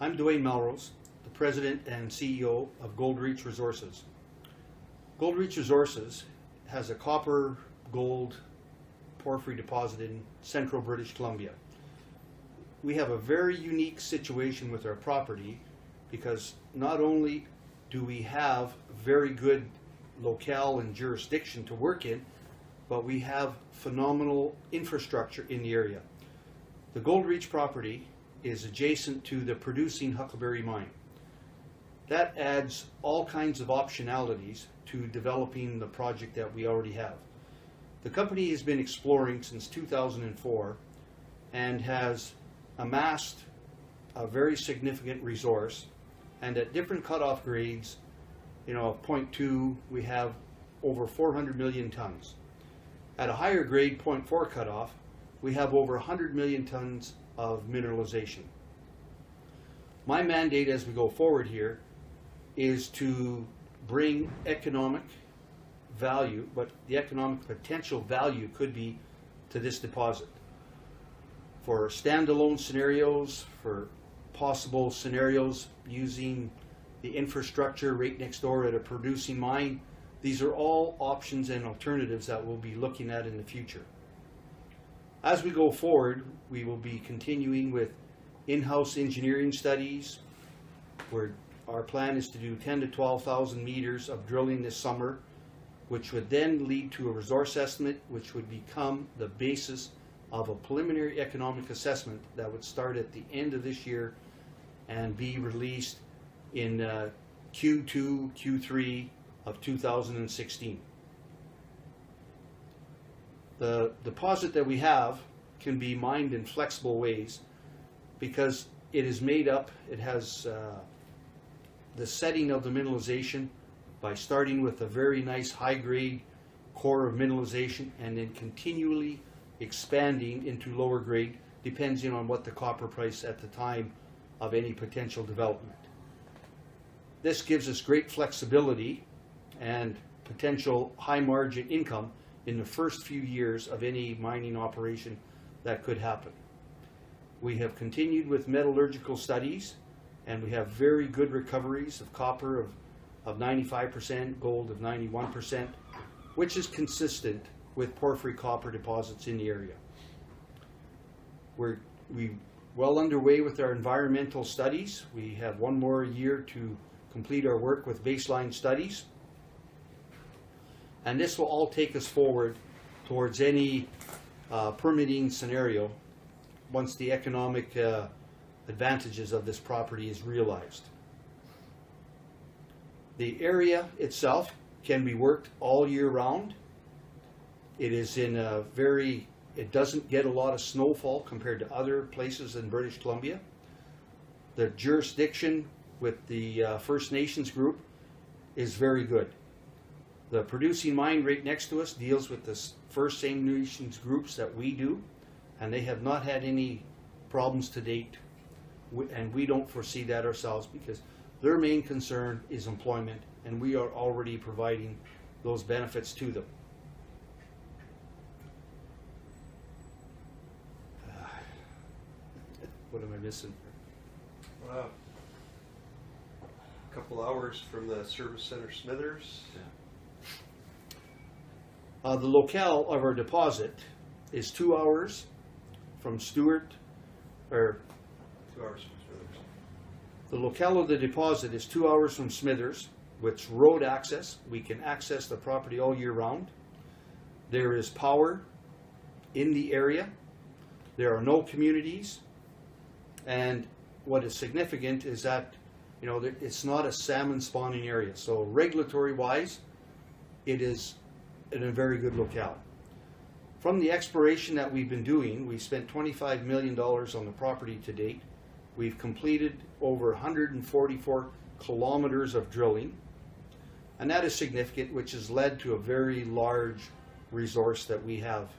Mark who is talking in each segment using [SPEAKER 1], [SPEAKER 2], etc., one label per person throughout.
[SPEAKER 1] I'm Dwayne Melrose, the President and CEO of Goldreach Resources. Goldreach Resources has a copper gold porphyry deposit in central British Columbia. We have a very unique situation with our property because not only do we have very good locale and jurisdiction to work in, but we have phenomenal infrastructure in the area. The Goldreach property is adjacent to the producing Huckleberry mine. That adds all kinds of optionalities to developing the project that we already have. The company has been exploring since 2004 and has amassed a very significant resource, and at different cutoff grades, of 0.2, we have over 400 million tons. At a higher grade, 0.4 cutoff, we have over 100 million tons of mineralization. My mandate as we go forward here is to bring economic value, but the economic potential value could be to this deposit. For standalone scenarios, for possible scenarios using the infrastructure right next door at a producing mine, these are all options and alternatives that we'll be looking at in the future. As we go forward, we will be continuing with in-house engineering studies, where our plan is to do 10 to 12,000 meters of drilling this summer, which would then lead to a resource estimate, which would become the basis of a preliminary economic assessment that would start at the end of this year and be released in Q2, Q3 of 2016. The deposit that we have can be mined in flexible ways because it is made up, it has the setting of the mineralization by starting with a very nice high-grade core of mineralization and then continually expanding into lower grade depending on what the copper price at the time of any potential development. This gives us great flexibility and potential high margin income in the first few years of any mining operation that could happen. We have continued with metallurgical studies, and we have very good recoveries of copper of 95%, gold of 91%, which is consistent with porphyry copper deposits in the area. We're well underway with our environmental studies. We have one more year to complete our work with baseline studies. And this will all take us forward towards any permitting scenario once the economic advantages of this property is realized. The area itself can be worked all year round. It is in a it doesn't get a lot of snowfall compared to other places in British Columbia. The jurisdiction with the First Nations group is very good. The producing mine right next to us deals with the First Nations groups that we do, and they have not had any problems to date, and we don't foresee that ourselves because their main concern is employment, and we are already providing those benefits to them. What am I missing?
[SPEAKER 2] Wow. A couple hours from the service center Smithers.
[SPEAKER 1] Yeah. The locale of our deposit is 2 hours from Stewart, or
[SPEAKER 2] 2 hours from Smithers.
[SPEAKER 1] The locale of the deposit is 2 hours from Smithers, with road access. We can access the property all year round. There is power in the area. There are no communities. And what is significant is that, it's not a salmon spawning area. So regulatory wise, it is in a very good locale. From the exploration that we've been doing, we've spent $25 million on the property to date. We've completed over 144 kilometers of drilling, and that is significant, which has led to a very large resource that we have.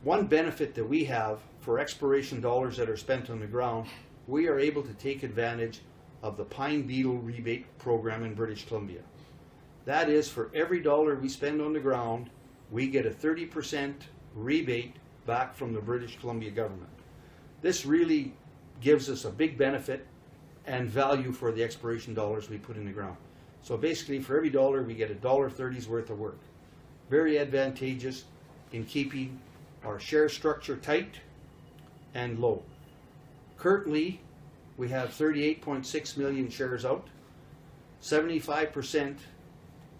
[SPEAKER 1] One benefit that we have for exploration dollars that are spent on the ground, we are able to take advantage of the pine beetle rebate program in British Columbia. That is, for every dollar we spend on the ground, we get a 30% rebate back from the British Columbia government. This really gives us a big benefit and value for the exploration dollars we put in the ground. So basically, for every dollar, we get $1.30's worth of work. Very advantageous in keeping our share structure tight and low. Currently, we have 38.6 million shares out. 75%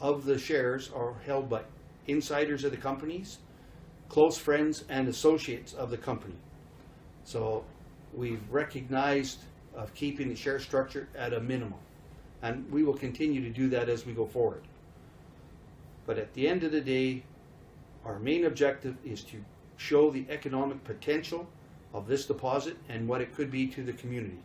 [SPEAKER 1] of the shares are held by insiders of the companies, close friends and associates of the company. So we've recognized of keeping the share structure at a minimum, and we will continue to do that as we go forward. But at the end of the day, our main objective is to show the economic potential of this deposit and what it could be to the community.